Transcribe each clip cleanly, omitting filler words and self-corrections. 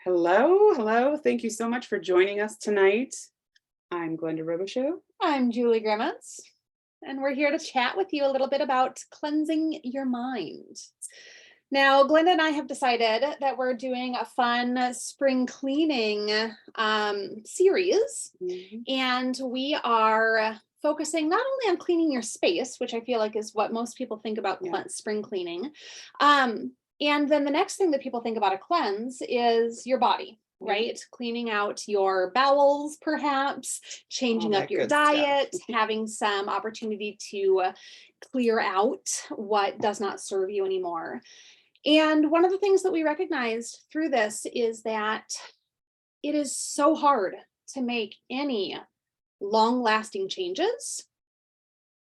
Hello, hello. Thank you so much for joining us tonight. I'm Glenda Robichaux. I'm Julie Grimmets, and we're here to chat with you a little bit about cleansing your mind. Now, Glenda and I have decided that we're doing a fun spring cleaning series, Mhm. and we are focusing not only on cleaning your space, which I feel like is what most people think about Yeah. spring cleaning, and then the next thing that people think about a cleanse is your body. Yeah. Right? Cleaning out your bowels, perhaps, All changing up that your good stuff. diet, having some opportunity to clear out what does not serve you anymore. And one of the things that we recognized through this is that it is so hard to make any long lasting changes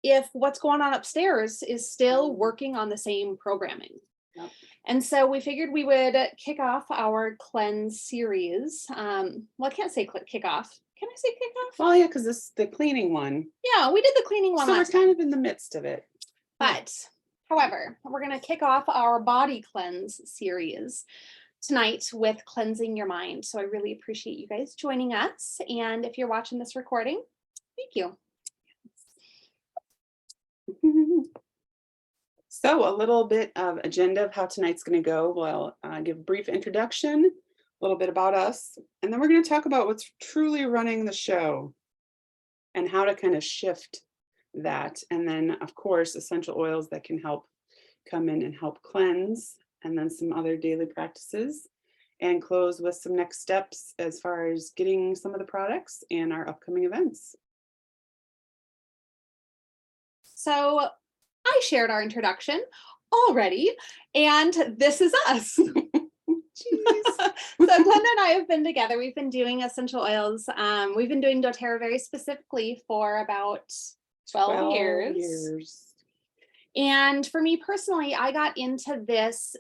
if what's going on upstairs is still Mm, working on the same programming. yep. And so we figured we would kick off our cleanse series. Well, I can't say kick off. Can I say kick off? Well, yeah, because this is the cleaning one. Yeah, we did the cleaning one So we're last kind time. of in the midst of it. Yeah. But however, we're going to kick off our body cleanse series tonight with cleansing your mind. So I really appreciate you guys joining us. And if you're watching this recording, thank you. So a little bit of agenda of how tonight's going to go. We'll give a brief introduction, a little bit about us, and then we're going to talk about what's truly running the show and how to kind of shift that. And then, of course, essential oils that can help come in and help cleanse, and then some other daily practices, and close with some next steps as far as getting some of the products and our upcoming events. So I shared our introduction already, and this is us. Jeez. So Glenda and I have been together. We've been doing essential oils. We've been doing doTERRA very specifically for about 12 years. And for me personally, I got into this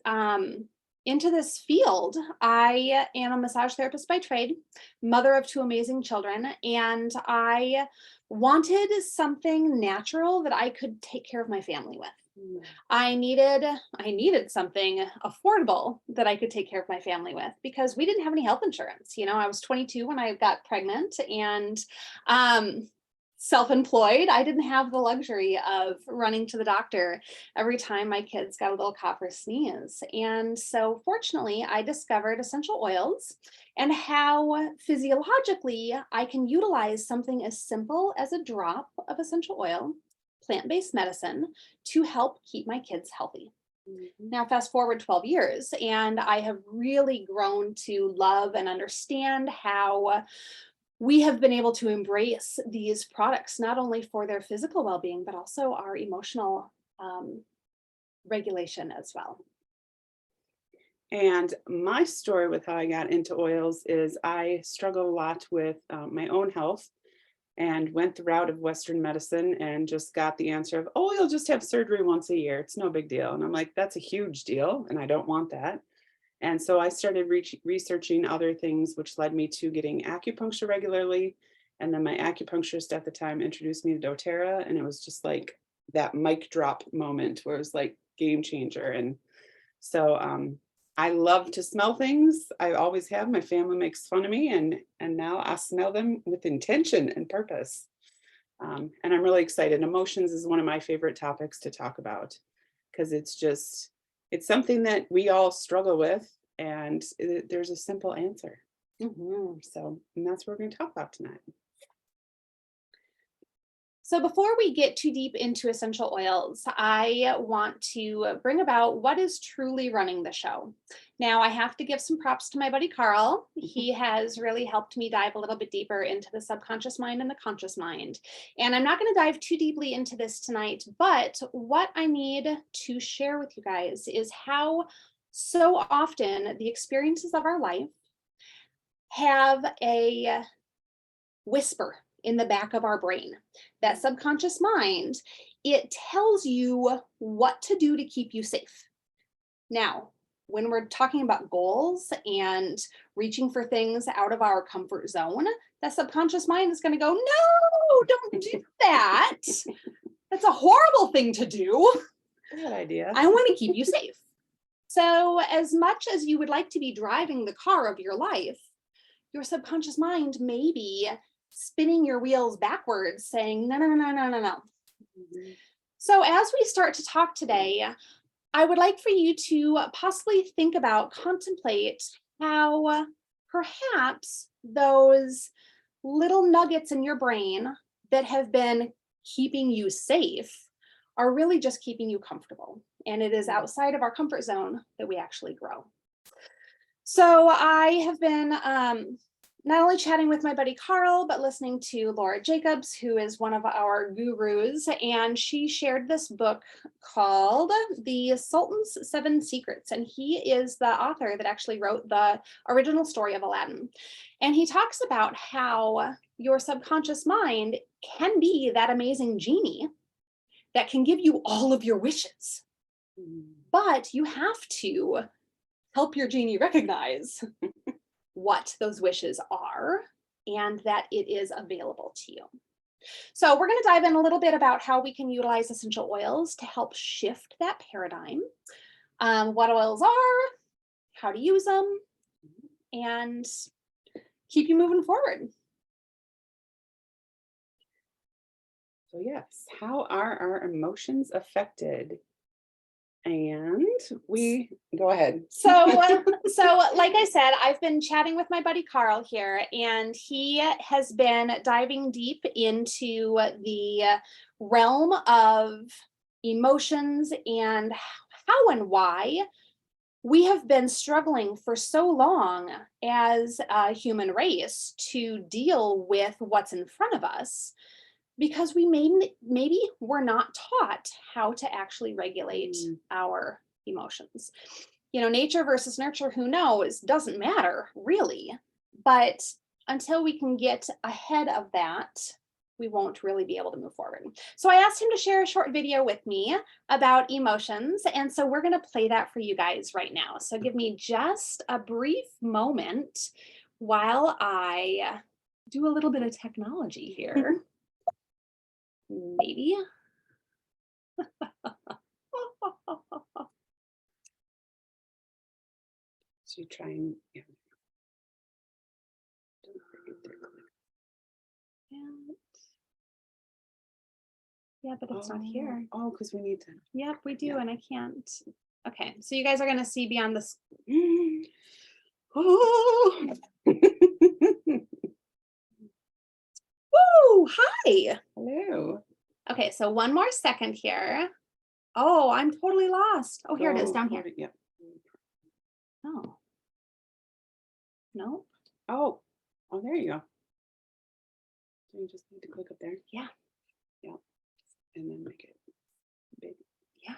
field. I am a massage therapist by trade, mother of two amazing children, and I wanted something natural that I could take care of my family with. Mm. I needed something affordable that I could take care of my family with because we didn't have any health insurance. I was 22 when I got pregnant and um self-employed. I didn't have the luxury of running to the doctor every time my kids got a little cough or sneeze. And so fortunately, I discovered essential oils and how physiologically I can utilize something as simple as a drop of essential oil, plant-based medicine, to help keep my kids healthy. Mhm. Now, fast forward 12 years, and I have really grown to love and understand how we have been able to embrace these products, not only for their physical well being, but also our emotional regulation as well. And my story with how I got into oils is I struggle a lot with my own health and went the route of Western medicine and just got the answer of, oh, you'll just have surgery once a year. It's no big deal. And I'm like, that's a huge deal. And I don't want that. And so I started researching other things, which led me to getting acupuncture regularly. And then my acupuncturist at the time introduced me to doTERRA. And it was just like that mic drop moment where it was like game changer. And so I love to smell things. I always have. My family makes fun of me, and now I smell them with intention and purpose. And I'm really excited. Emotions is one of my favorite topics to talk about because it's something that we all struggle with, and there's a simple answer. So, and that's what we're going to talk about tonight. So, before we get too deep into essential oils, I want to bring about what is truly running the show. Now, I have to give some props to my buddy Carl. He has really helped me dive a little bit deeper into the subconscious mind and the conscious mind. And I'm not going to dive too deeply into this tonight, but what I need to share with you guys is how so often the experiences of our life have a whisper in the back of our brain. That subconscious mind, it tells you what to do to keep you safe. Now, when we're talking about goals and reaching for things out of our comfort zone, that subconscious mind is going to go, no, don't do that. That's a horrible thing to do. Good idea. I want to keep you safe. So as much as you would like to be driving the car of your life, your subconscious mind may be spinning your wheels backwards, saying, no, no, no, no, no, no. Mhm. So as we start to talk today, I would like for you to possibly think about, contemplate how perhaps those little nuggets in your brain that have been keeping you safe are really just keeping you comfortable. And it is outside of our comfort zone that we actually grow. So I have been not only chatting with my buddy Carl, but listening to Laura Jacobs, who is one of our gurus. And she shared this book called The Sultan's Seven Secrets. And he is the author that actually wrote the original story of Aladdin. And he talks about how your subconscious mind can be that amazing genie that can give you all of your wishes. But you have to help your genie recognize what those wishes are and that it is available to you. So we're going to dive in a little bit about how we can utilize essential oils to help shift that paradigm, what oils are, how to use them, and keep you moving forward. So yes, how are our emotions affected? And we go ahead. So like I said, I've been chatting with my buddy Carl here, and he has been diving deep into the realm of emotions and how and why we have been struggling for so long as a human race to deal with what's in front of us, because we maybe we're not taught how to actually regulate our emotions. You know, nature versus nurture, who knows, doesn't matter really. But until we can get ahead of that, we won't really be able to move forward. So I asked him to share a short video with me about emotions. And so we're going to play that for you guys right now. So give me just a brief moment while I do a little bit of technology here. Maybe. So you try and yeah. Don't forget to click. Yeah, but it's not here. Oh, because we need to. Yep, we do, Yeah. and I can't. Okay, so you guys are gonna see beyond this. Oh. Woo! Hi. Hello. Okay, so one more second here. Oh, I'm totally lost. Oh, here it is, Go down hold here. it, Yep. Oh. No. Oh, there you go. So you just need to click up there. Yeah. Yeah. And then make it big. Yeah.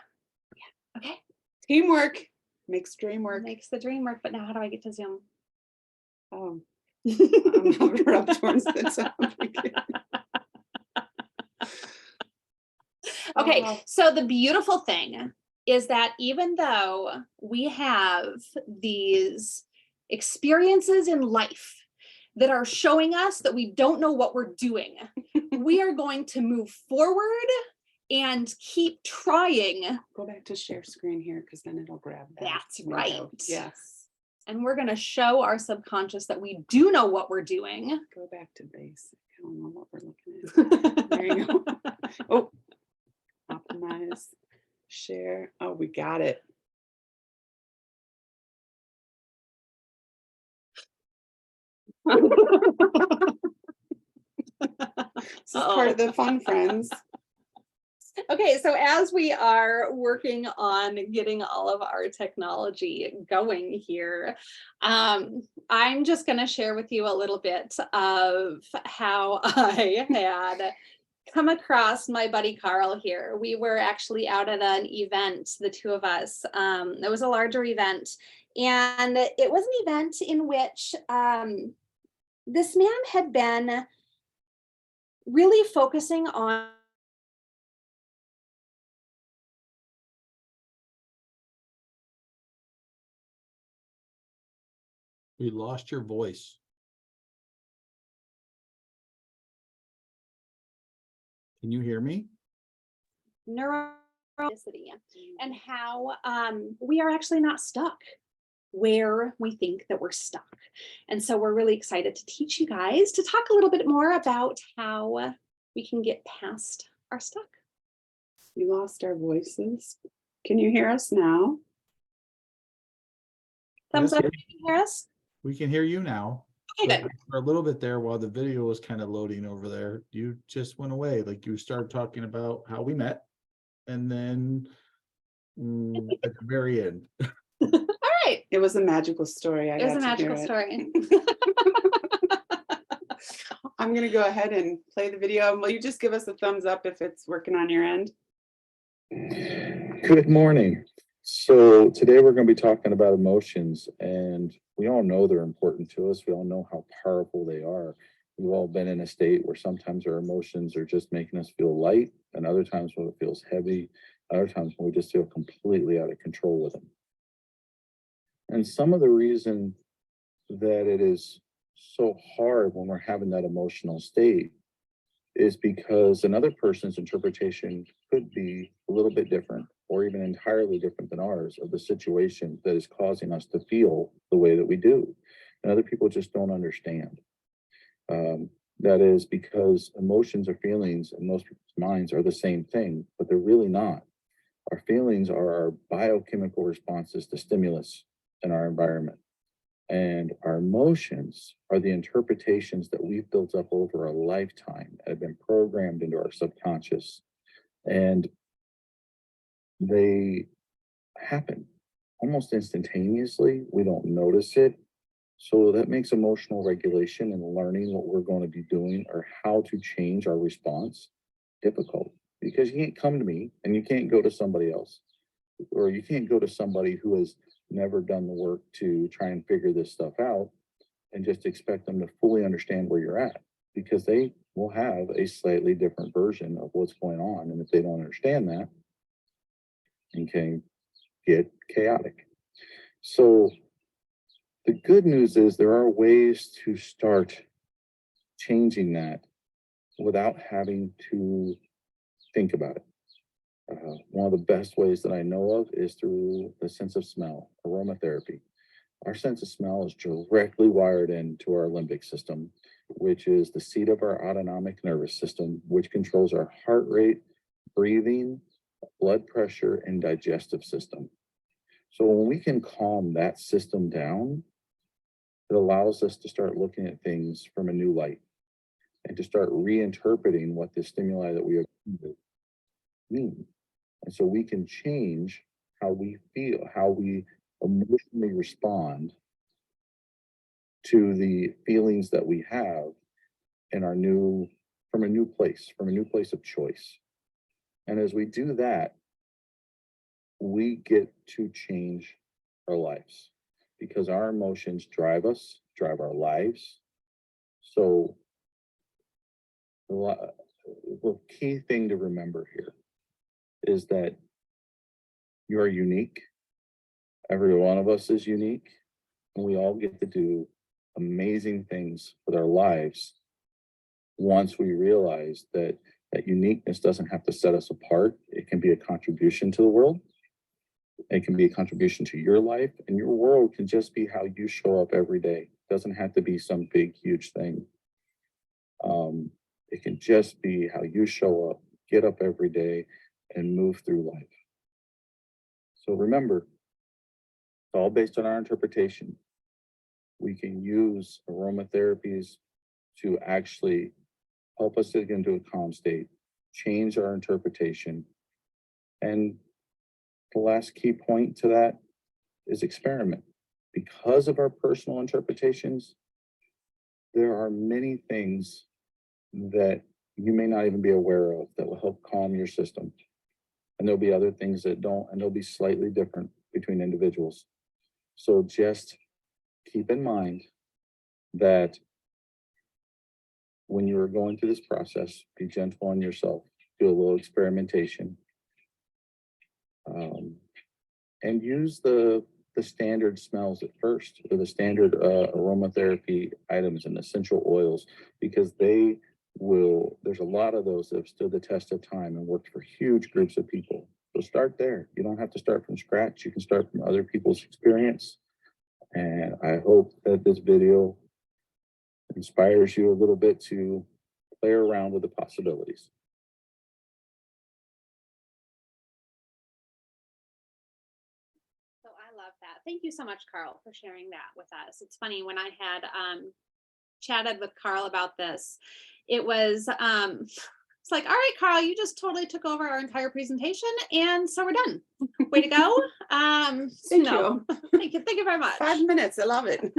Yeah. Okay. Teamwork makes dream work. Makes the dream work, but now how do I get to Zoom? Oh. I'm hover up towards the top again. Okay, Oh. so the beautiful thing is that even though we have these experiences in life that are showing us that we don't know what we're doing, we are going to move forward and keep trying. Go back to share screen here because then it'll grab that. That's window. right. Yes. And we're going to show our subconscious that we do know what we're doing. Go back to basic. I don't know what we're looking at. There you go. Oh, optimize, share. Oh, we got it. This is part of the fun, friends. Okay, so as we are working on getting all of our technology going here, I'm just going to share with you a little bit of how I had come across my buddy Carl here. We were actually out at an event, the two of us. It was a larger event, and it was an event in which this man had been really focusing on We lost your voice. Can you hear me? neuro and how we are actually not stuck where we think that we're stuck. And so we're really excited to teach you guys to talk a little bit more about how we can get past our stuck. We lost our voices. Can you hear us now? Thumbs Yes, up if you can hear us. We can hear you now. Okay, But good. For a little bit there while the video was kind of loading over there, you just went away. Like you started talking about how we met. And then at the very end. All right. It was a magical story. I It was got a to magical hear it. story. I'm going to go ahead and play the video. Will you just give us a thumbs up if it's working on your end? Good morning. So today we're going to be talking about emotions, and we all know they're important to us. We all know how powerful they are. We've all been in a state where sometimes our emotions are just making us feel light, and other times when it feels heavy, other times when we just feel completely out of control with them. And some of the reason that it is so hard when we're having that emotional state is because another person's interpretation could be a little bit different or even entirely different than ours of the situation that is causing us to feel the way that we do. And other people just don't understand. That is because emotions or feelings in most people's minds are the same thing, but they're really not. Our feelings are our biochemical responses to stimulus in our environment. And our emotions are the interpretations that we've built up over a lifetime that have been programmed into our subconscious. And they happen almost instantaneously. We don't notice it. So that makes emotional regulation and learning what we're going to be doing or how to change our response difficult, because you can't come to me and you can't go to somebody else, or you can't go to somebody who has never done the work to try and figure this stuff out and just expect them to fully understand where you're at, because they will have a slightly different version of what's going on. And if they don't understand that, it can get chaotic. So the good news is there are ways to start changing that without having to think about it. One of the best ways that I know of is through the sense of smell, aromatherapy. Our sense of smell is directly wired into our limbic system, which is the seat of our autonomic nervous system, which controls our heart rate, breathing, blood pressure, and digestive system. So when we can calm that system down, it allows us to start looking at things from a new light and to start reinterpreting what the stimuli that we are mean. And so we can change how we feel, how we emotionally respond to the feelings that we have in our new, from a new place of choice. And as we do that, we get to change our lives, because our emotions drive us, drive our lives. So the key thing to remember here is that you are unique. Every one of us is unique, and we all get to do amazing things with our lives once we realize that that uniqueness doesn't have to set us apart. It can be a contribution to the world. It can be a contribution to your life, and your world can just be how you show up every day. It doesn't have to be some big, huge thing. It can just be how you show up, get up every day, and move through life. So remember, it's all based on our interpretation. We can use aromatherapies to actually help us to get into a calm state, change our interpretation. And the last key point to that is experiment. Because of our personal interpretations, there are many things that you may not even be aware of that will help calm your system. And there'll be other things that don't, and they'll be slightly different between individuals. So just keep in mind that when you're going through this process, be gentle on yourself, do a little experimentation, and use the standard smells at first, or the standard aromatherapy items and essential oils, because there's a lot of those that have stood the test of time and worked for huge groups of people. So start there. You don't have to start from scratch. You can start from other people's experience. And I hope that this video inspires you a little bit to play around with the possibilities. So I love that. Thank you so much, Carl, for sharing that with us. It's funny, when I had chatted with Carl about this, it was it's like, all right, Carl, you just totally took over our entire presentation, and so we're done. Way to go. Thank no, you. thank you very much. 5 minutes, I love it.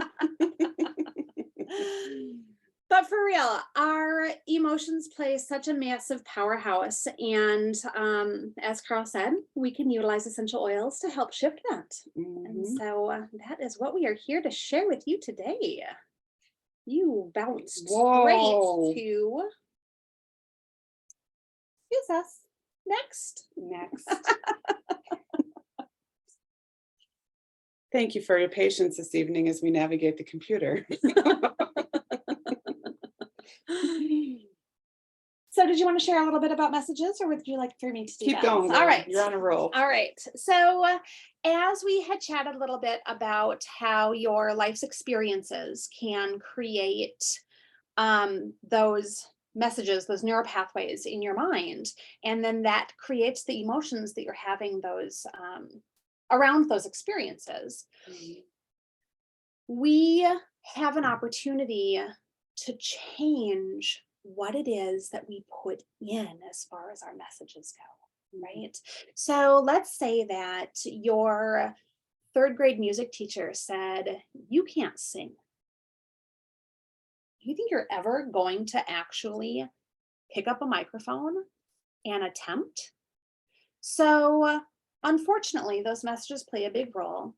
But for real, our emotions play such a massive powerhouse. And as Carl said, we can utilize essential oils to help shift that. And Mhm. so that is what we are here to share with you today. You bounced Whoa. straight to, excuse us, next. Next. Thank you for your patience this evening as we navigate the computer. So did you want to share a little bit about messages, or would you like for me to do Keep that? going. All girl. right. You're on a roll. All right. So as we had chatted a little bit about how your life's experiences can create those messages, those neural pathways in your mind, and then that creates the emotions that you're having those around those experiences. Mhm. We have an opportunity to change what it is that we put in as far as our messages go, right? So let's say that your third grade music teacher said, you can't sing. Do you think you're ever going to actually pick up a microphone and attempt? So unfortunately, those messages play a big role,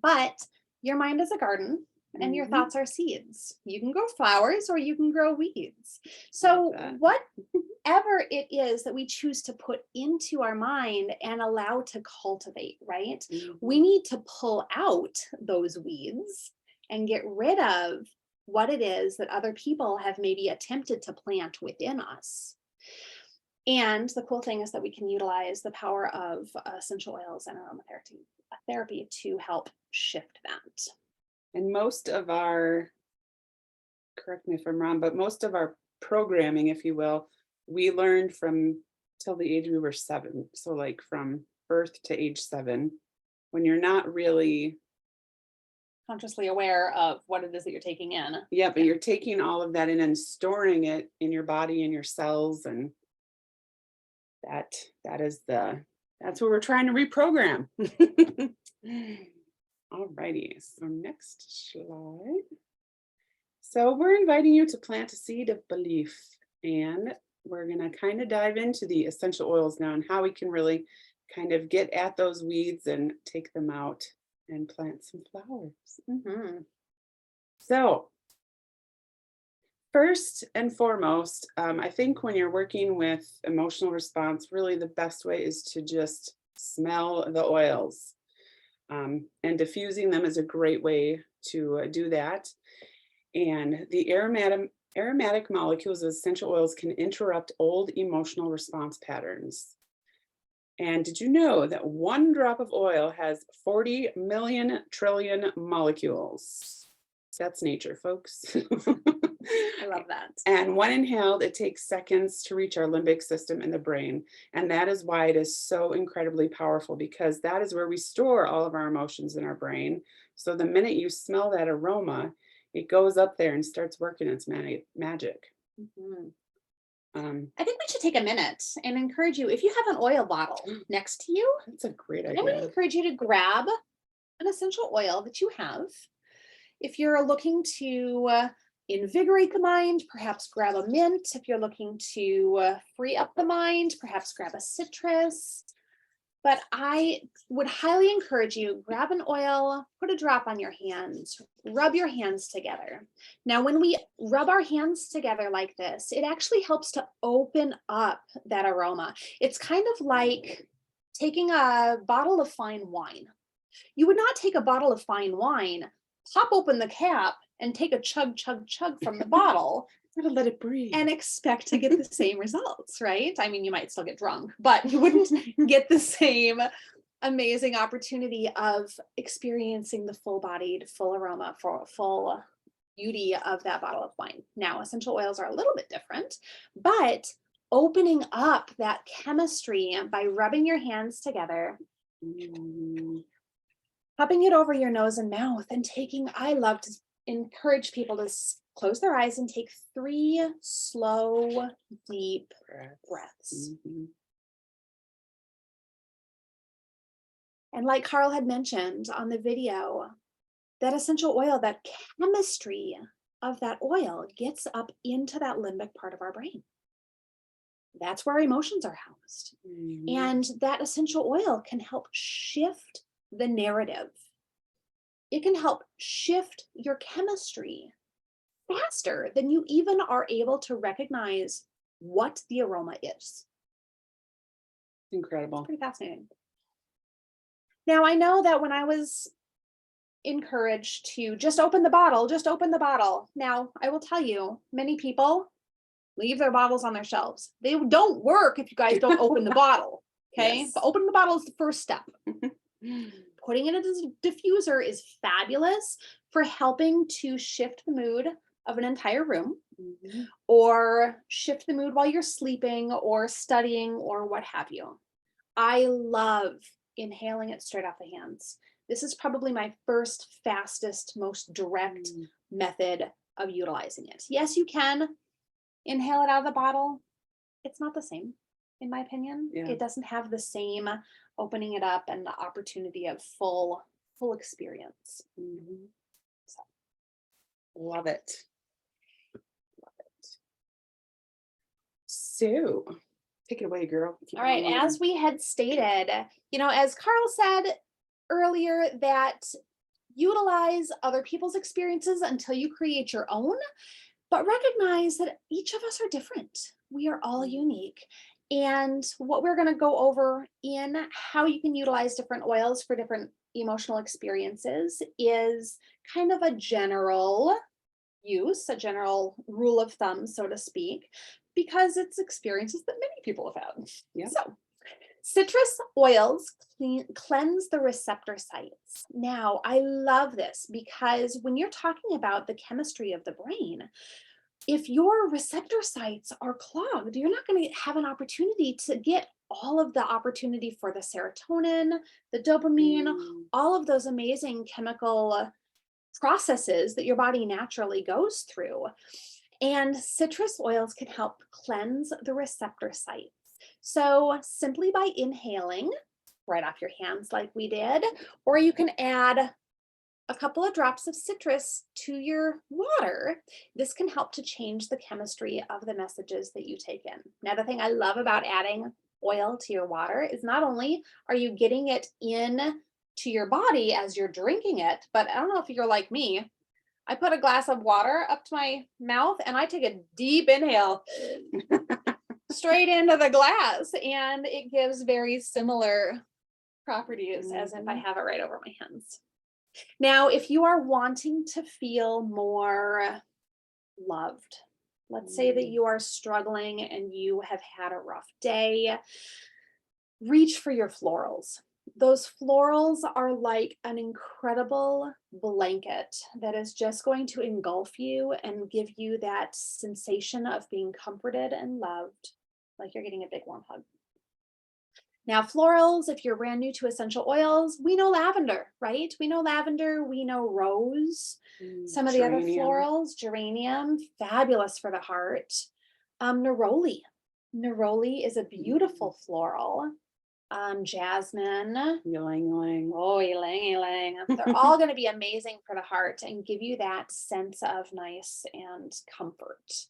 but your mind is a garden and your Mhm. thoughts are seeds. You can grow flowers or you can grow weeds. So Love that. whatever it is that we choose to put into our mind and allow to cultivate, right? We Mhm. need to pull out those weeds and get rid of what it is that other people have maybe attempted to plant within us. And the cool thing is that we can utilize the power of essential oils and aromatherapy to help shift that. And most of our, correct me if I'm wrong, but most of our programming, if you will, we learned from till the age we were 7. So like from birth to age 7, when you're not really, Consciously aware of what it is that you're taking in. yeah, but you're taking all of that in and storing it in your body and your cells, and that's what we're trying to reprogram. All righty, so next slide. So we're inviting you to plant a seed of belief, and we're going to kind of dive into the essential oils now and how we can really kind of get at those weeds and take them out and plant some flowers. Mhm. So first and foremost, I think when you're working with emotional response, really the best way is to just smell the oils. And diffusing them is a great way to do that. And the aromatic molecules of essential oils can interrupt old emotional response patterns. And did you know that 1 drop of oil has 40 million trillion molecules? That's nature, folks. I love that. And when inhaled, it takes seconds to reach our limbic system in the brain. And that is why it is so incredibly powerful, because that is where we store all of our emotions in our brain. So the minute you smell that aroma, it goes up there and starts working its magic. Mhm. Um, I think we should take a minute and encourage you, if you have an oil bottle next to you, that's a great I would idea. encourage you to grab an essential oil that you have. If you're looking to invigorate the mind, perhaps grab a mint. If you're looking to free up the mind, perhaps grab a citrus. But I would highly encourage you, grab an oil, put a drop on your hands, rub your hands together. Now, when we rub our hands together like this, it actually helps to open up that aroma. It's kind of like taking a bottle of fine wine. You would not take a bottle of fine wine, pop open the cap, and take a chug, chug, chug from the bottle Gotta let it breathe. and expect to get the same results, right? I mean, you might still get drunk, but you wouldn't get the same amazing opportunity of experiencing the full-bodied, full aroma, full beauty of that bottle of wine. Now, essential oils are a little bit different, but opening up that chemistry by rubbing your hands together, Mm, popping it over your nose and mouth, and taking, I love to encourage people to close their eyes and take 3 slow, deep breaths. mhm. And like Carl had mentioned on the video, that essential oil, that chemistry of that oil gets up into that limbic part of our brain. That's where emotions are housed. Mhm. And that essential oil can help shift the narrative. It can help shift your chemistry faster than you even are able to recognize what the aroma is. Incredible. Pretty fascinating. Now, I know that when I was encouraged to just open the bottle, just open the bottle. Now, I will tell you, many people leave their bottles on their shelves. They don't work if you guys don't open the bottle. Okay. Yes. But opening the bottle is the first step. Putting it in a diffuser is fabulous for helping to shift the mood of an entire room, Mhm. or shift the mood while you're sleeping or studying or what have you. I love inhaling it straight off the hands. This is probably my first, fastest, most direct Mm. method of utilizing it. Yes, you can inhale it out of the bottle. It's not the same, in my opinion. Yeah. It doesn't have the same opening it up and the opportunity of full experience. Mhm. Love it. Love it. So, take it away, girl. Keep All it right, rolling. as we had stated, as Carl said earlier, that utilize other people's experiences until you create your own, but recognize that each of us are different. We are all unique. And what we're going to go over in how you can utilize different oils for different emotional experiences is kind of a general use, a general rule of thumb, so to speak, because it's experiences that many people have had. Yeah. So, citrus oils cleanse the receptor sites. Now, I love this because when you're talking about the chemistry of the brain, if your receptor sites are clogged, you're not going to have an opportunity to get all of the opportunity for the serotonin, the dopamine, Mm. all of those amazing chemical processes that your body naturally goes through. And citrus oils can help cleanse the receptor sites. So simply by inhaling right off your hands like we did, or you can add a couple of drops of citrus to your water. This can help to change the chemistry of the messages that you take in. Now, the thing I love about adding oil to your water is not only are you getting it in to your body as you're drinking it, but I don't know if you're like me. I put a glass of water up to my mouth and I take a deep inhale straight into the glass, and it gives very similar properties as if I have it right over my hands. Now, if you are wanting to feel more loved, let's say that you are struggling and you have had a rough day, reach for your florals. Those florals are like an incredible blanket that is just going to engulf you and give you that sensation of being comforted and loved, like you're getting a big warm hug. Now, florals, if you're brand new to essential oils, we know lavender, right? We know lavender, we know rose. Some of the other Geranium. florals, geranium, fabulous for the heart. Neroli. Neroli is a beautiful floral. Jasmine. Ylang ylang. Oh, ylang ylang. They're all going to be amazing for the heart and give you that sense of nice and comfort.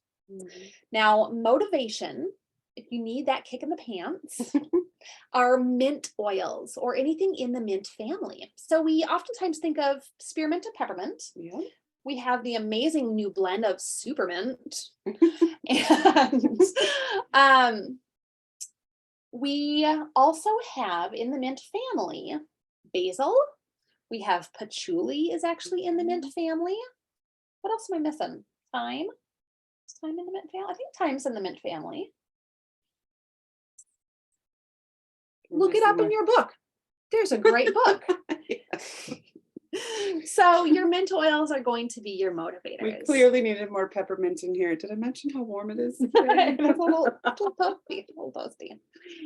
Now, motivation, if you need that kick in the pants, are mint oils or anything in the mint family. So we oftentimes think of spearmint and peppermint. Yeah. We have the amazing new blend of supermint. And we also have in the mint family basil. We have patchouli is actually in the mint family. What else am I missing? Thyme? Is thyme in the mint family? I think thyme's in the mint family. Look it up in your book. There's a great book. So your mint oils are going to be your motivators. We clearly needed more peppermint in here. Did I mention how warm it is? It's a little toasty, a little toasty.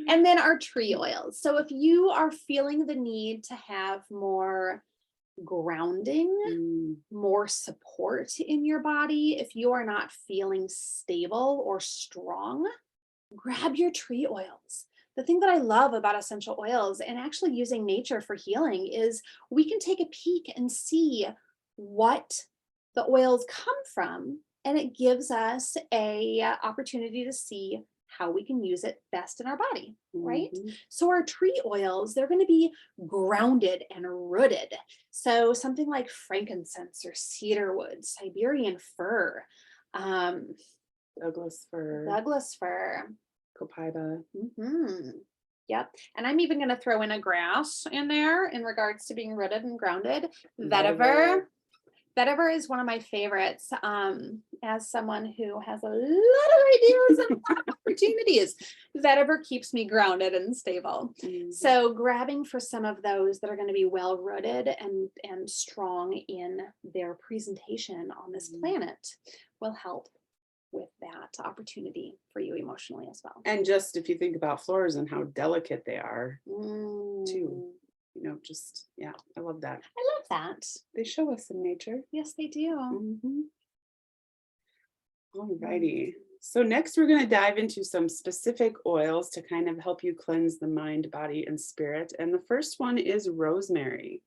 And then our tree oils. So if you are feeling the need to have more grounding, Mm, more support in your body, if you are not feeling stable or strong, grab your tree oils. The thing that I love about essential oils and actually using nature for healing is we can take a peek and see what the oils come from, and it gives us a opportunity to see how we can use it best in our body, right? mhm. So our tree oils, they're going to be grounded and rooted. So something like frankincense or cedarwood, Siberian fir, um, Douglas fir, Douglas fir. copaiba. Yep. And I'm even going to throw in a grass in there in regards to being rooted and grounded. Vetiver. Vetiver is one of my favorites. As someone who has a lot of ideas and a lot of opportunities, Vetiver keeps me grounded and stable. Mhm. So grabbing for some of those that are going to be well rooted and strong in their presentation on this planet will help with that opportunity for you emotionally as well. And just if you think about flowers and how delicate they are, Mm, just, yeah, I love that. I love that. They show us in nature. Yes, they do. Mhm. Alrighty. So next we're going to dive into some specific oils to kind of help you cleanse the mind, body, and spirit. And the first one is rosemary.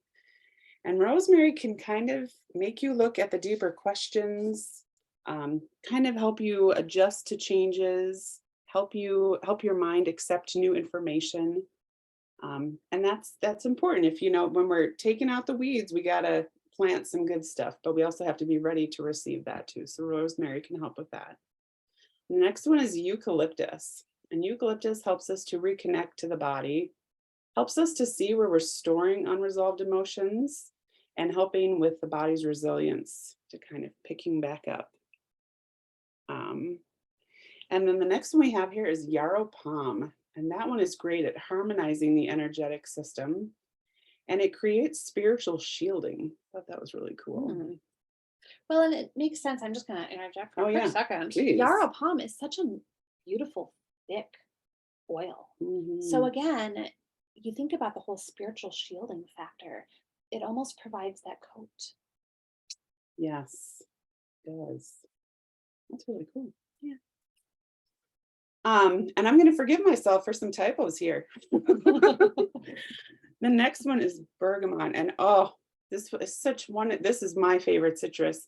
And rosemary can kind of make you look at the deeper questions, kind of help you adjust to changes, help your mind accept new information. And that's important. If when we're taking out the weeds, we gotta plant some good stuff, but we also have to be ready to receive that too. So rosemary can help with that. The next one is eucalyptus. And eucalyptus helps us to reconnect to the body, helps us to see where we're storing unresolved emotions, and helping with the body's resilience to kind of picking back up. And then the next one we have here is yarrow palm. And that one is great at harmonizing the energetic system. And it creates spiritual shielding. I thought that was really cool. Mm. Well, and it makes sense. I'm just going to interject for Oh, a quick yeah, second. please. Yarrow palm is such a beautiful, thick oil. So Mhm. again, you think about the whole spiritual shielding factor. It almost provides that coat. Yes, it does. That's really cool. Yeah. And I'm going to forgive myself for some typos here. The next one is bergamot, and this is my favorite citrus,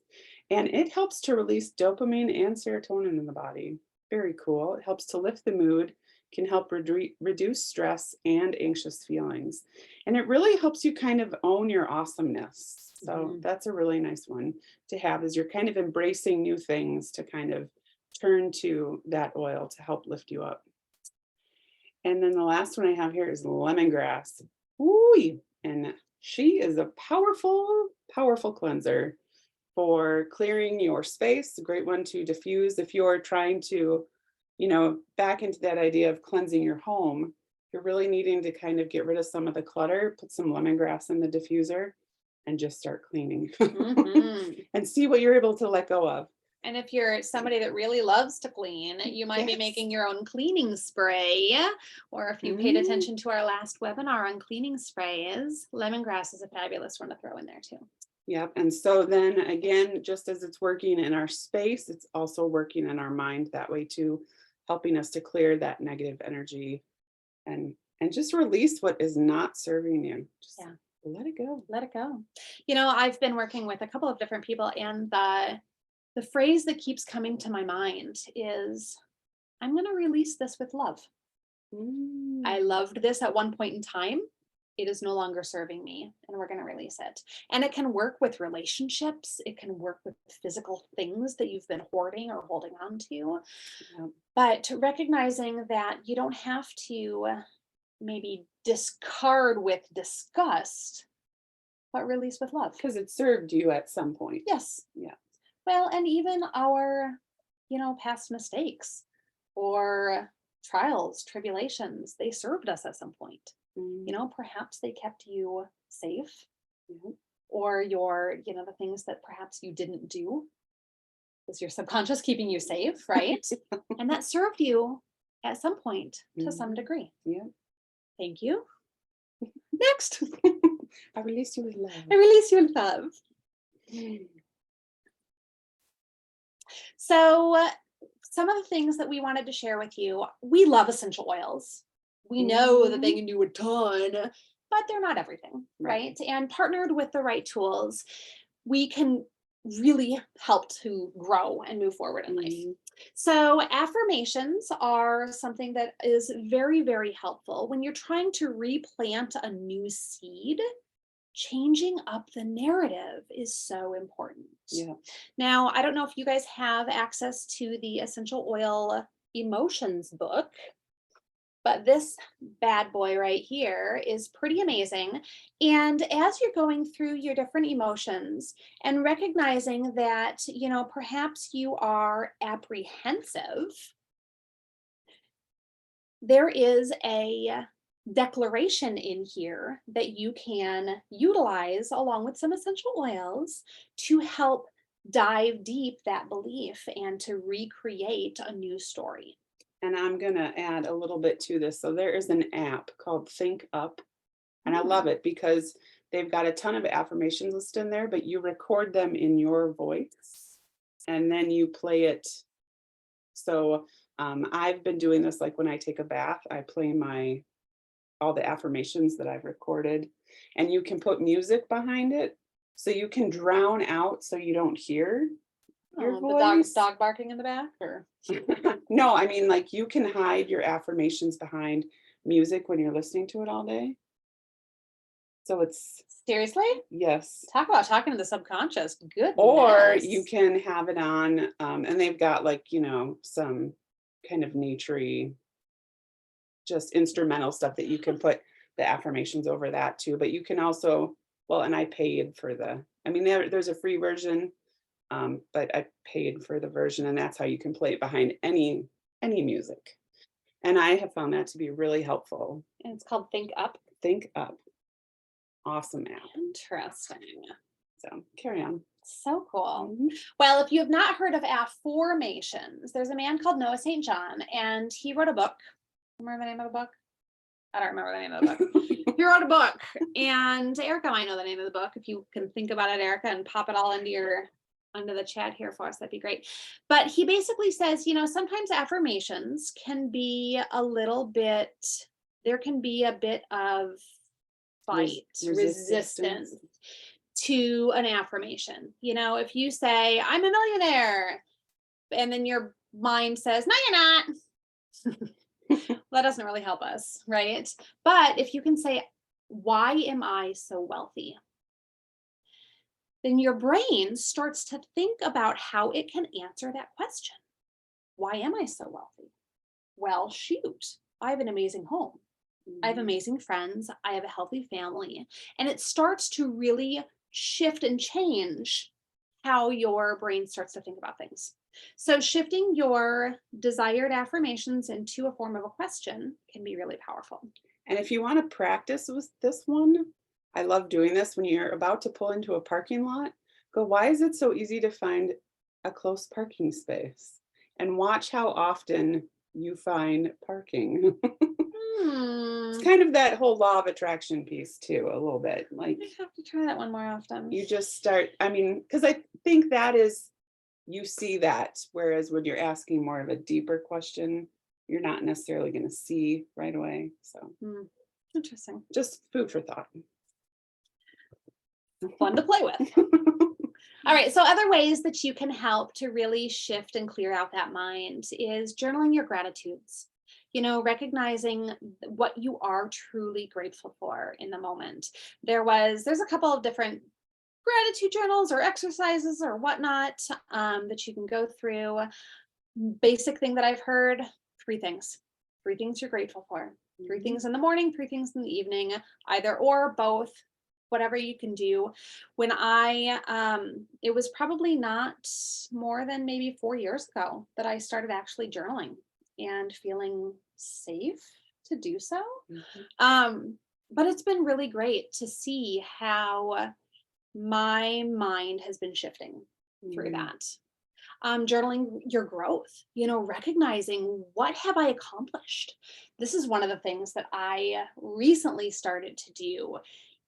and it helps to release dopamine and serotonin in the body. Very cool. It helps to lift the mood, can help reduce stress and anxious feelings, and it really helps you kind of own your awesomeness. So that's a really nice one to have, as you're kind of embracing new things, to kind of turn to that oil to help lift you up. And then the last one I have here is lemongrass. Ooh, and she is a powerful, powerful cleanser for clearing your space. A great one to diffuse if you're trying to, back into that idea of cleansing your home. You're really needing to kind of get rid of some of the clutter, put some lemongrass in the diffuser, and just start cleaning and see what you're able to let go of. And if you're somebody that really loves to clean, you might be Yes. making your own cleaning spray. Or if you paid attention to our last webinar on cleaning sprays, lemongrass is a fabulous one to throw in there too. Yep. And so then again, just as it's working in our space, it's also working in our mind that way too, helping us to clear that negative energy and just release what is not serving you. Just let it go. Let it go. I've been working with a couple of different people, and the phrase that keeps coming to my mind is, I'm going to release this with love. I loved this at one point in time. It is no longer serving me, and we're going to release it. And it can work with relationships. It can work with physical things that you've been hoarding or holding on to. Yep. But recognizing that you don't have to maybe discard with disgust, but release with love. Because it served you at some point. Yes. Yeah. Well, and even our, past mistakes or trials, tribulations, they served us at some point. Perhaps they kept you safe, Mhm. or the things that perhaps you didn't do was your subconscious keeping you safe, right? And that served you at some point to some Mhm. degree. Yeah. Thank you. Next, I release you with love. I release you in love. So, some of the things that we wanted to share with you, we love essential oils. We know that they can do a ton, but they're not everything, right? And partnered with the right tools, we can really help to grow and move forward in life. Mhm. So, affirmations are something that is very, very helpful when you're trying to replant a new seed. Changing up the narrative is so important. Yeah. Now, I don't know if you guys have access to the Essential Oil Emotions book, but this bad boy right here is pretty amazing. And as you're going through your different emotions and recognizing that, perhaps you are apprehensive, there is a declaration in here that you can utilize along with some essential oils to help dive deep that belief and to recreate a new story. And I'm gonna add a little bit to this. So there is an app called Think Up, and I love it because they've got a ton of affirmations listed in there, but you record them in your voice and then you play it. So I've been doing this like when I take a bath, I play all the affirmations that I've recorded, and you can put music behind it so you can drown out so you don't hear your The dog's voice. dog barking in the back, or No, I mean, like you can hide your affirmations behind music when you're listening to it all day. So it's, seriously? yes. Talk about talking to the subconscious. Goodness. Or you can have it on, and they've got like, some kind of naturey, just instrumental stuff that you can put the affirmations over that too. But you can also, well, and I paid for there's a free version, but I paid for the version, and that's how you can play it behind any music. And I have found that to be really helpful. And it's called Think Up. Think Up. Awesome app. Interesting. So carry on. So cool. Mhm. Well, if you have not heard of affirmations, there's a man called Noah St. John, and he wrote a book. Remember the name of the book? I don't remember the name of the book. He wrote a book, and Erica might know the name of the book. If you can think about it, Erica, and pop it all under the chat here for us, that'd be great. But he basically says, sometimes affirmations can be a little bit, there can be a bit of fight, resistance to an affirmation. If you say, I'm a millionaire, and then your mind says, no, you're not. That doesn't really help us, right? But if you can say, why am I so wealthy? Then your brain starts to think about how it can answer that question. Why am I so wealthy? Well, shoot, I have an amazing home. I have amazing friends. I have a healthy family. And it starts to really shift and change how your brain starts to think about things. So shifting your desired affirmations into a form of a question can be really powerful. And if you want to practice with this one, I love doing this when you're about to pull into a parking lot. Go, why is it so easy to find a close parking space? And watch how often you find parking. It's kind of that whole law of attraction piece too, a little bit. Like I have to try that one more often. you just start, because I think that is, you see that, whereas when you're asking more of a deeper question, you're not necessarily going to see right away. So Interesting. just food for thought. Fun to play with. All right. So other ways that you can help to really shift and clear out that mind is journaling your gratitudes. Recognizing what you are truly grateful for in the moment. There's a couple of different gratitude journals or exercises or whatnot that you can go through. Basic thing that I've heard, 3 things. 3 things you're grateful for. 3 things in the morning, 3 things in the evening, either or, both. whatever you can do. When it was probably not more than maybe 4 years ago that I started actually journaling and feeling safe to do so. But it's been really great to see how my mind has been shifting through Mhm. that. Journaling your growth, recognizing what have I accomplished. This is one of the things that I recently started to do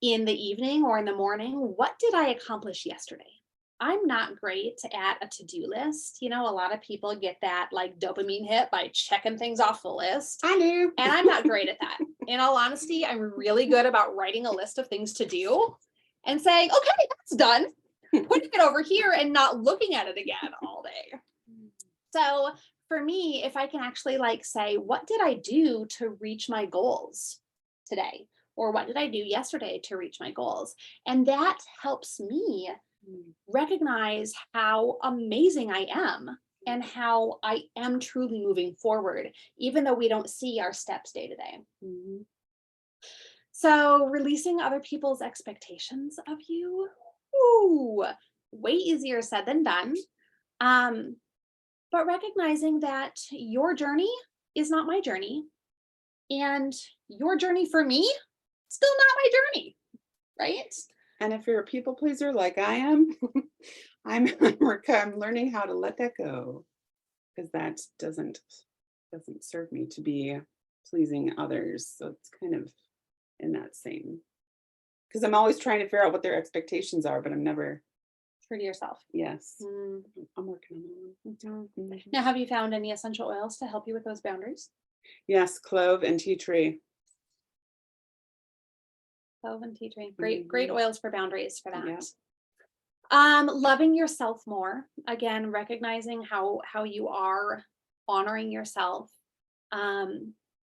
in the evening or in the morning. What did I accomplish yesterday? I'm not great at a to-do list. A lot of people get that like dopamine hit by checking things off the list. I do. And I'm not great at that. In all honesty, I'm really good about writing a list of things to do and saying, okay, that's done. Putting it over here and not looking at it again all day. So for me, if I can actually like say, what did I do to reach my goals today? Or what did I do yesterday to reach my goals? And that helps me recognize how amazing I am and how I am truly moving forward, even though we don't see our steps day to day. Mhm. So releasing other people's expectations of you, ooh, way easier said than done. But recognizing that your journey is not my journey, and your journey for me, still not my journey, right? And if you're a people pleaser like I am, I'm learning how to let that go, because that doesn't serve me to be pleasing others. So it's kind of in that same, because I'm always trying to figure out what their expectations are, but I'm never. True to yourself. Yes, Mm. I'm working on that one. Mhm. Now, have you found any essential oils to help you with those boundaries? Yes, clove and tea tree. Clove and tea tree. Great Mhm. oils for boundaries for that. Yeah. Loving yourself more. Again, recognizing how you are honoring yourself.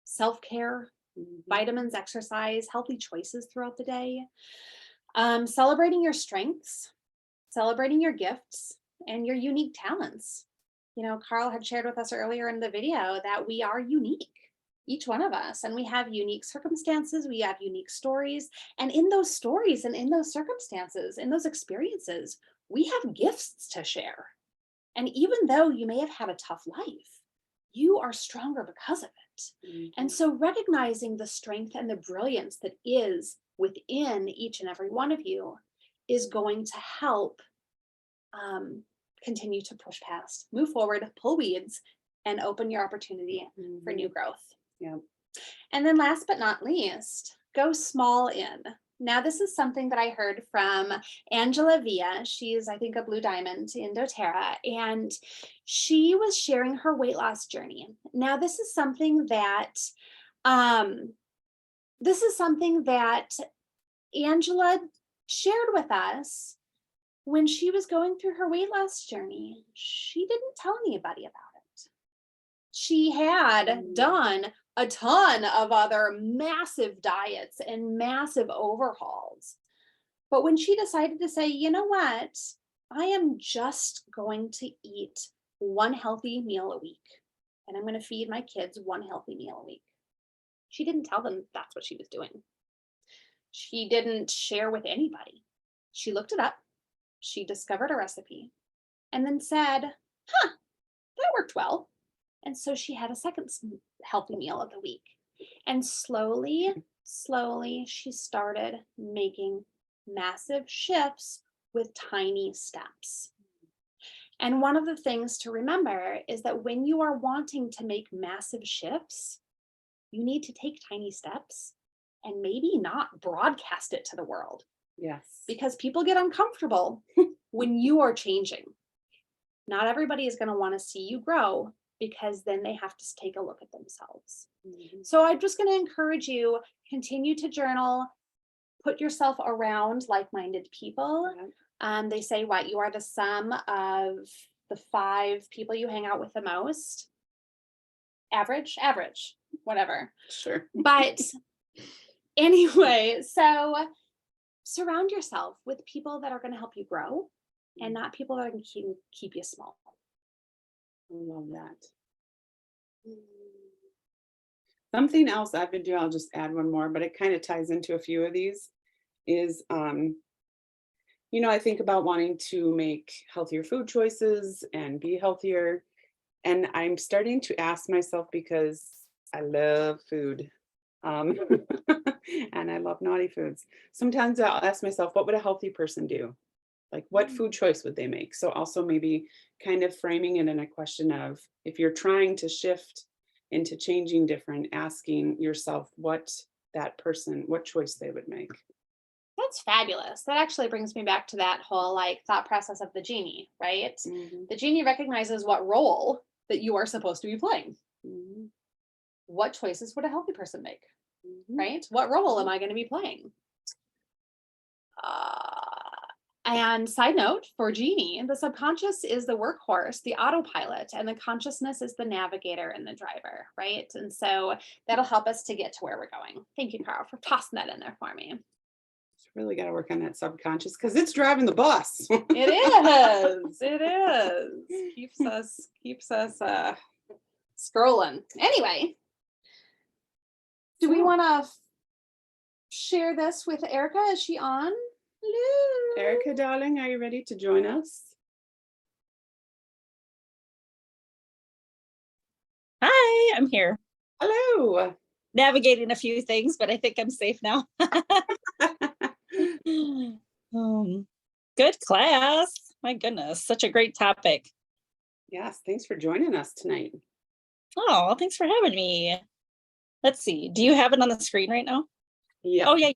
Self-care, Mhm. vitamins, exercise, healthy choices throughout the day. Celebrating your strengths, celebrating your gifts and your unique talents. Carl had shared with us earlier in the video that we are unique, each one of us, and we have unique circumstances, we have unique stories. And in those stories and in those circumstances, in those experiences, we have gifts to share. And even though you may have had a tough life, you are stronger because of it. And Mhm. so recognizing the strength and the brilliance that is within each and every one of you is going to help continue to push past, move forward, pull weeds, and open your opportunity for new Mhm. growth. Yeah. And then last but not least, go small in. Now, this is something that I heard from Angela Villa. She's, I think, a Blue Diamond in doTERRA, and she was sharing her weight loss journey. Now, this is something that Angela shared with us when she was going through her weight loss journey. She didn't tell anybody about it. She had done a ton of other massive diets and massive overhauls. But when she decided to say, you know what, I am just going to eat one healthy meal a week, and I'm going to feed my kids one healthy meal a week. She didn't tell them that's what she was doing. She didn't share with anybody. She looked it up. She discovered a recipe and then said, that worked well. And so she had a second healthy meal of the week. And slowly, she started making massive shifts with tiny steps. And one of the things to remember is that when you are wanting to make massive shifts, you need to take tiny steps and maybe not broadcast it to the world, Yes. because people get uncomfortable when you are changing. Not everybody is going to want to see you grow, because then they have to take a look at themselves. Mhm. So I'm just going to encourage you, continue to journal, put yourself around like-minded people. Yeah. They say what you are the sum of the 5 people you hang out with the most. Average, whatever. Sure. But anyway, so surround yourself with people that are going to help you grow and not people that are going to keep you small. I love that. Something else I've been doing, I'll just add one more, but it kind of ties into a few of these, is, I think about wanting to make healthier food choices and be healthier. And I'm starting to ask myself, because I love food. Um, and I love naughty foods. Sometimes I'll ask myself, what would a healthy person do? Like, what food choice would they make? So also maybe kind of framing it in a question of, if you're trying to shift into changing different, asking yourself what choice they would make. That's fabulous. That actually brings me back to that whole like thought process of the genie, right? Mhm, The genie recognizes what role that you are supposed to be playing. mhm, What choices would a healthy person make, mhm. right? What role am I going to be playing? And side note for Genie, the subconscious is the workhorse, the autopilot, and the consciousness is the navigator and the driver, right? And so that'll help us to get to where we're going. Thank you, Carl, for tossing that in there for me. Really got to work on that subconscious, because it's driving the bus. It is. It is. Keeps us scrolling. Anyway, do we So, want to share this with Erica? Is she on? Hello. Erica, darling, are you ready to join us? Hi, I'm here Hello. navigating a few things, but I think I'm safe now. Good class. My goodness, such a great topic. Yes, thanks for joining us tonight. Oh, thanks for having me. Let's see. Do you have it on the screen right now? Yeah. Oh, yeah.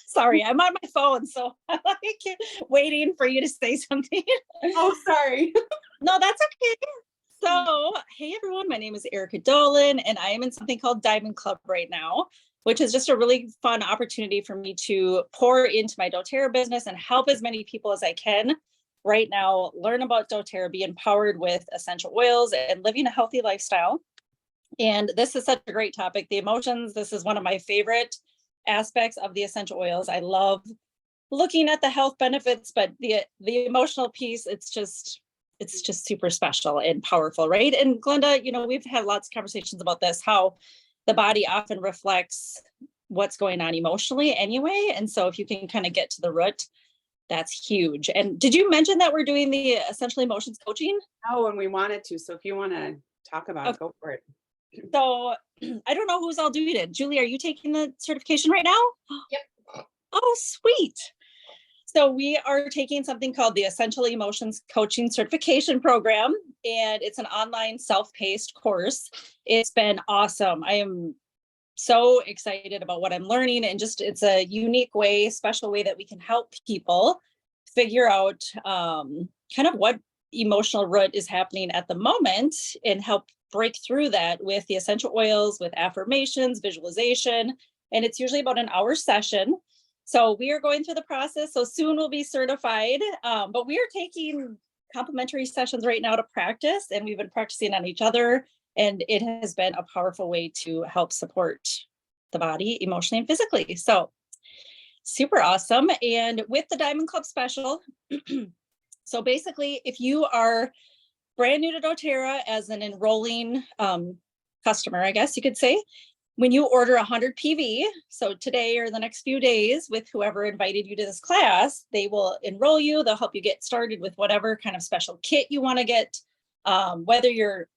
Sorry, I'm on my phone, so I'm like waiting for you to say something. Oh, sorry. No, that's okay. So, hey everyone, my name is Erica Dolan, and I am in something called Diamond Club right now, which is just a really fun opportunity for me to pour into my doTERRA business and help as many people as I can right now learn about doTERRA, be empowered with essential oils, and living a healthy lifestyle. And this is such a great topic. The emotions, this is one of my favorite aspects of the essential oils. I love looking at the health benefits, but the emotional piece, it's just super special and powerful, right? And Glenda, we've had lots of conversations about this, how the body often reflects what's going on emotionally anyway. And so if you can kind of get to the root, that's huge. And did you mention that we're doing the essential emotions coaching? Oh, and we wanted to. So if you want to talk about it, go for it. So I don't know who's all doing it. Julie, are you taking the certification right now? Yep. Oh, sweet. So we are taking something called the Essential Emotions Coaching Certification Program, and it's an online self-paced course. It's been awesome. I am so excited about what I'm learning, and just it's a unique way, special way that we can help people figure out kind of what emotional root is happening at the moment and help break through that with the essential oils, with affirmations, visualization. And it's usually about an hour session. So we are going through the process. So soon we'll be certified, but we are taking complimentary sessions right now to practice, and we've been practicing on each other. And it has been a powerful way to help support the body emotionally and physically. So super awesome. And with the Diamond Club special, so basically, if you are brand new to doTERRA as an enrolling customer, I guess you could say, when you order 100 PV, so today or the next few days with whoever invited you to this class, they will enroll you. They'll help you get started with whatever kind of special kit you want to get, whether you're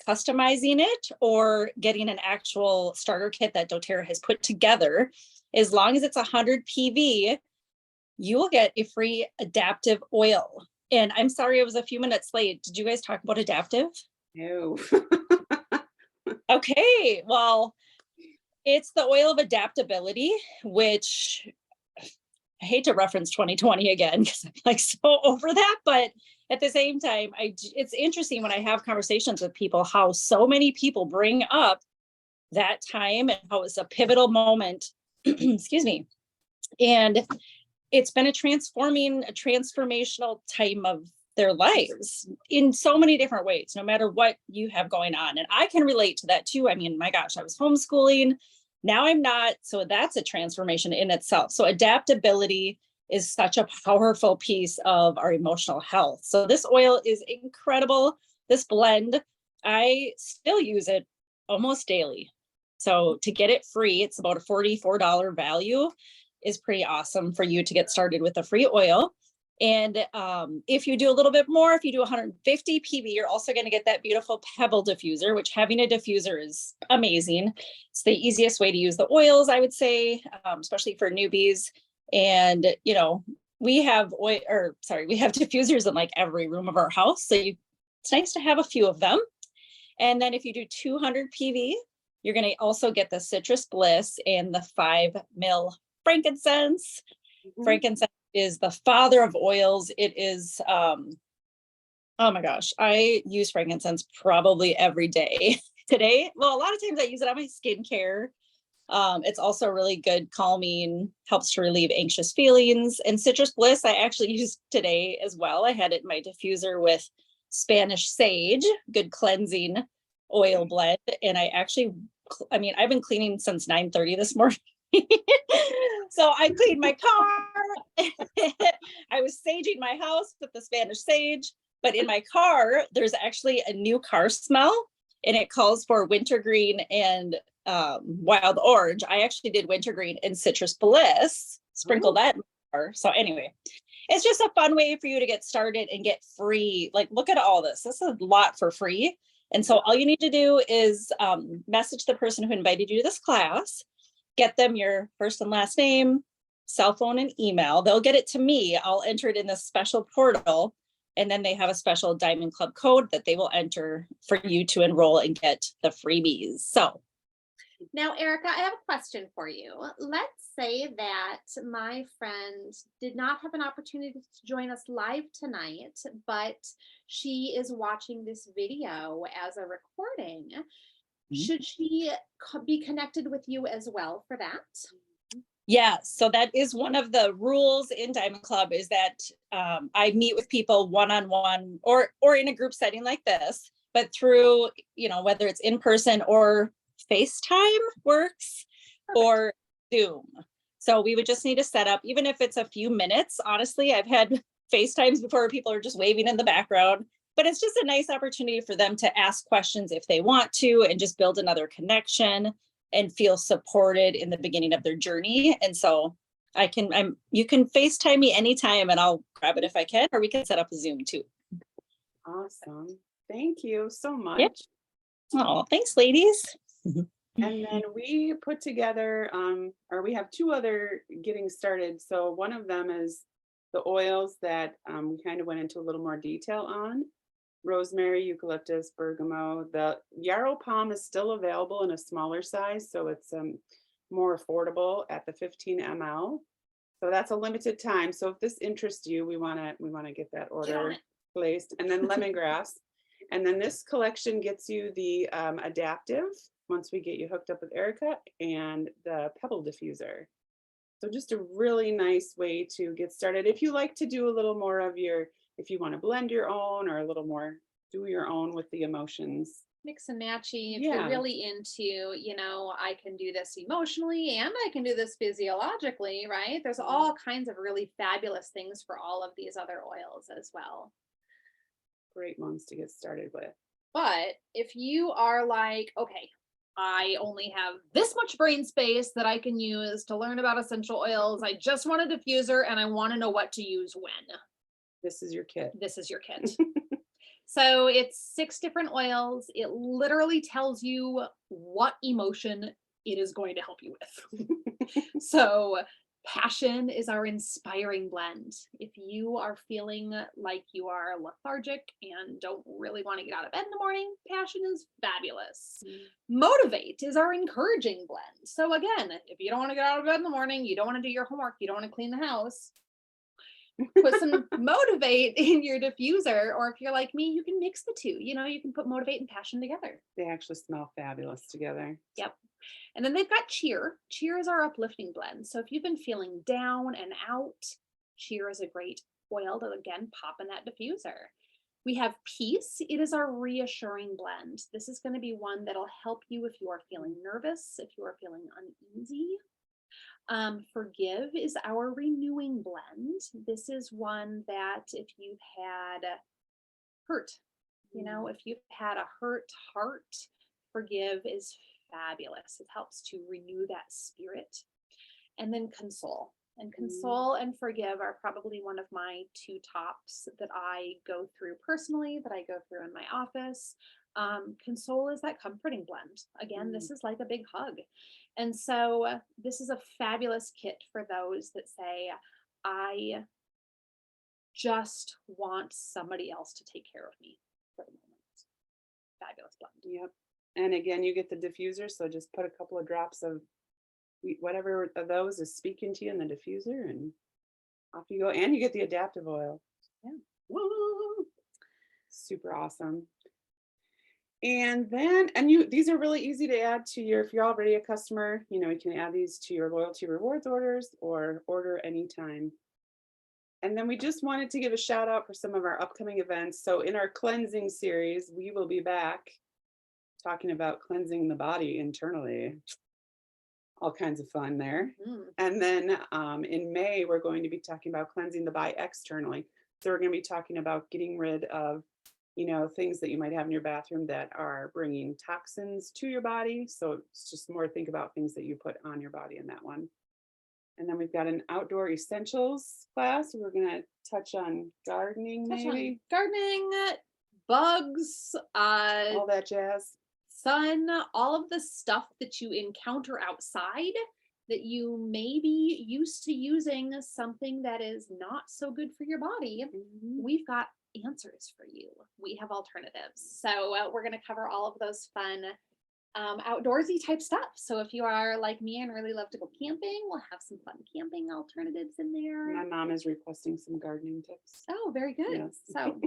customizing it or getting an actual starter kit that doTERRA has put together. As long as it's 100 PV, you will get a free adaptive oil. And I'm sorry I was a few minutes late. Did you guys talk about adaptive? No. Okay, well, it's the oil of adaptability, which I hate to reference 2020 again because I'm like so over that, but at the same time, it's interesting when I have conversations with people how so many people bring up that time and how it's a pivotal moment. Excuse me. And it's been a transformational time of their lives in so many different ways, no matter what you have going on. And I can relate to that too. I mean, my gosh, I was homeschooling. Now I'm not. So that's a transformation in itself. So adaptability is such a powerful piece of our emotional health. So this oil is incredible. This blend, I still use it almost daily. So to get it free, it's about a $44 value. is pretty awesome for you to get started with a free oil. And if you do a little bit more, if you do 150 PV, you're also going to get that beautiful pebble diffuser, which having a diffuser is amazing. It's the easiest way to use the oils, I would say, especially for newbies. And, you know, we have we have diffusers in like every room of our house. So it's nice to have a few of them. And then if you do 200 PV, you're going to also get the Citrus Bliss and the 5 mil frankincense. Mhm. Frankincense is the father of oils. It is, oh my gosh, I use frankincense probably every day today. Well, a lot of times I use it on my skincare. It's also really good calming, helps to relieve anxious feelings. And Citrus Bliss, I actually used today as well. I had it in my diffuser with Spanish sage, good cleansing oil blend. And I've been cleaning since 9:30 this morning. So I cleaned my car. I was saging my house with the Spanish sage, but in my car, there's actually a new car smell and it calls for wintergreen and wild orange. I actually did wintergreen and Citrus Bliss, sprinkle that in my car. So anyway, it's just a fun way for you to get started and get free. Like, look at all this. This is a lot for free. And so all you need to do is message the person who invited you to this class, get them your first and last name, cell phone, and email. They'll get it to me. I'll enter it in this special portal. And then they have a special Diamond Club code that they will enter for you to enroll and get the freebies. So Now, Erica, I have a question for you. Let's say that my friend did not have an opportunity to join us live tonight, but she is watching this video as a recording. Should she be connected with you as well for that? yeah, so that is one of the rules in Diamond Club is that I meet with people one-on-one or in a group setting like this, but through, you know, whether it's in person or FaceTime works or Zoom. So we would just need to set up, even if it's a few minutes. Honestly, I've had FaceTimes before people are just waving in the background, but it's just a nice opportunity for them to ask questions if they want to and just build another connection and feel supported in the beginning of their journey. And so you can FaceTime me anytime and I'll grab it if I can, or we can set up a Zoom too. Awesome. Thank you so much. Yep. Oh, thanks, ladies. And then we put together, or we have 2 other getting started. So one of them is the oils that we kind of went into a little more detail on. Rosemary, eucalyptus, bergamot. The yarrow palm is still available in a smaller size, so it's more affordable at the 15 ml. So that's a limited time. So if this interests you, we want to get that order placed. And then lemongrass. And then this collection gets you the adaptive once we get you hooked up with Erica and the pebble diffuser. So just a really nice way to get started. If you like to do a little more of if you want to blend your own or a little more do your own with the emotions. Mix and matchy. If Yeah. you're really into, I can do this emotionally and I can do this physiologically, right? There's all kinds of really fabulous things for all of these other oils as well. Great ones to get started with. But if you are like, okay, I only have this much brain space that I can use to learn about essential oils. I just want a diffuser and I want to know what to use when. This is your kit. This is your kit. So it's 6 different oils. It literally tells you what emotion it is going to help you with. So passion is our inspiring blend. If you are feeling like you are lethargic and don't really want to get out of bed in the morning, passion is fabulous. Motivate is our encouraging blend. So again, if you don't want to get out of bed in the morning, you don't want to do your homework, you don't want to clean the house, put some motivate in your diffuser. Or if you're like me, you can mix the 2. You can put motivate and passion together. They actually smell fabulous together. Yep. And then they've got cheer. Cheer is our uplifting blend. So if you've been feeling down and out, cheer is a great oil to again pop in that diffuser. We have peace. It is our reassuring blend. This is going to be one that'll help you if you are feeling nervous, if you are feeling uneasy. Forgive is our renewing blend. This is one that if you've had hurt, if you've had a hurt heart, forgive is fabulous. It helps to renew that spirit. and then Console. And Console and Forgive are probably one of my two tops that I go through personally, that I go through in my office. Console is that comforting blend. Again, this is like a big hug. And so this is a fabulous kit for those that say, I just want somebody else to take care of me for the moment. Fabulous blend. Yep. And again, you get the diffuser, so just put a couple of drops of whatever of those is speaking to you in the diffuser, and off you go. And you get the adaptive oil. Yeah. Woo! Super awesome. And then, these are really easy to add to your, if you're already a customer, you can add these to your loyalty rewards orders or order anytime. And then we just wanted to give a shout out for some of our upcoming events. So in our cleansing series, we will be back talking about cleansing the body internally. All kinds of fun there. And then in May, we're going to be talking about cleansing the body externally. So we're going to be talking about getting rid of, things that you might have in your bathroom that are bringing toxins to your body. So it's just more think about things that you put on your body in that one. And then we've got an outdoor essentials class. We're going to touch on gardening, maybe Gardening, bugs, all that jazz. sun, all of the stuff that you encounter outside that you may be used to using something that is not so good for your body. We've got answers for you. We have alternatives. So we're going to cover all of those fun outdoorsy type stuff. So if you are like me and really love to go camping, we'll have some fun camping alternatives in there. My mom is requesting some gardening tips. Oh, very good. Yes. So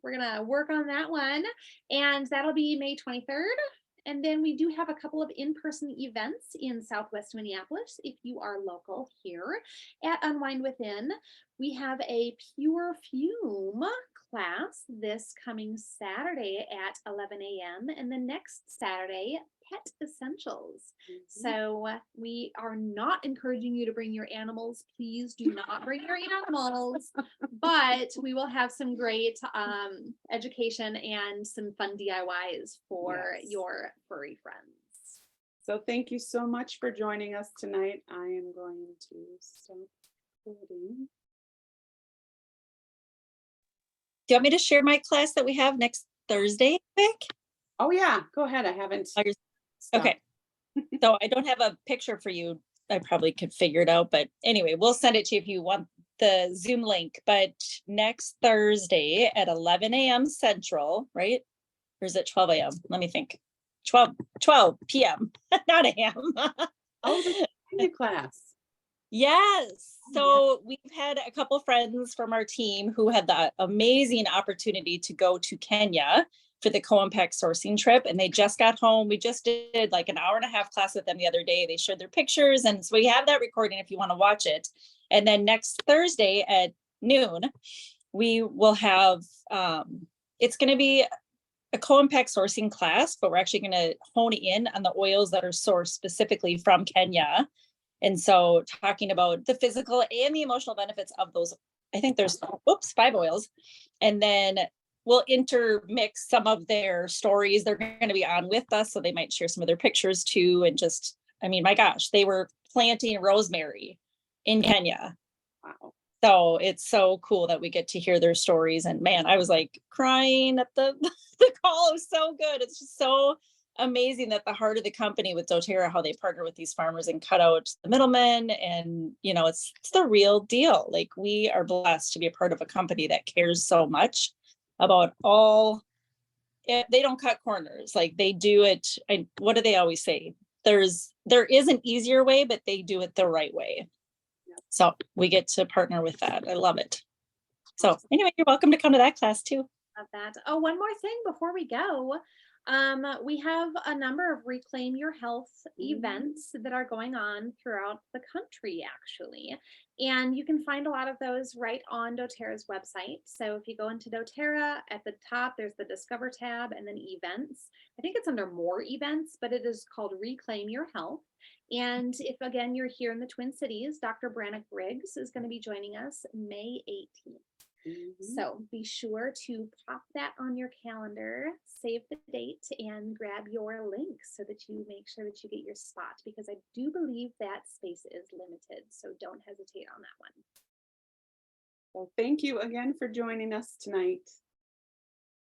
we're going to work on that one. And that'll be May 23rd. And then we do have a couple of in-person events in Southwest Minneapolis. If you are local here at Unwind Within, we have a Pure Fume class this coming Saturday at 11 a.m. and the next Saturday, Pet Essentials. So we are not encouraging you to bring your animals. Please do not bring your animals, but we will have some great education and some fun DIYs for your furry friends. So thank you so much for joining us tonight. I am going to stop recording. Do you want me to share my class that we have next Thursday, Vic? Oh yeah, go ahead. I haven't. stopped. Okay. So I don't have a picture for you. I probably could figure it out, but anyway, we'll send it to you if you want the Zoom link. But next Thursday at 11 a.m. Central, right? Or is it 12 a.m.? Let me think. 12 p.m. not a.m. Oh, the class. Yes. So we've had a couple friends from our team who had the amazing opportunity to go to Kenya for the co-impact sourcing trip, and they just got home. We just did like an hour and a half class with them the other day. They shared their pictures, and so we have that recording if you want to watch it. And then next Thursday at noon, we will have it's going to be a co-impact sourcing class, but we're actually going to hone in on the oils that are sourced specifically from Kenya. And so talking about the physical and the emotional benefits of those, I think there's 5 oils. And then we'll intermix some of their stories. They're going to be on with us, so they might share some of their pictures too. And just, I mean, my gosh, they were planting rosemary in Kenya. Wow. So it's so cool that we get to hear their stories. And man, I was like crying at the call. It was so good. It's just so amazing that the heart of the company with doTERRA, how they partner with these farmers and cut out the middlemen. And, you know, it's the real deal. Like, we are blessed to be a part of a company that cares so much about all. They don't cut corners. Like, they do it. What do they always say? There is an easier way, but they do it the right way. So we get to partner with that. I love it. So anyway, you're welcome to come to that class too. Love that. Oh, one more thing before we go. We have a number of Reclaim Your Health events that are going on throughout the country, actually. And you can find a lot of those right on doTERRA's website. So if you go into doTERRA, at the top, there's the Discover tab and then events. I think it's under more events, but it is called Reclaim Your Health. And if, again, you're here in the Twin Cities, Dr. Brannick Briggs is going to be joining us May 18th. Mhm. So be sure to pop that on your calendar, save the date, and grab your link so that you make sure that you get your spot, because I do believe that space is limited. So don't hesitate on that one. Well, thank you again for joining us tonight.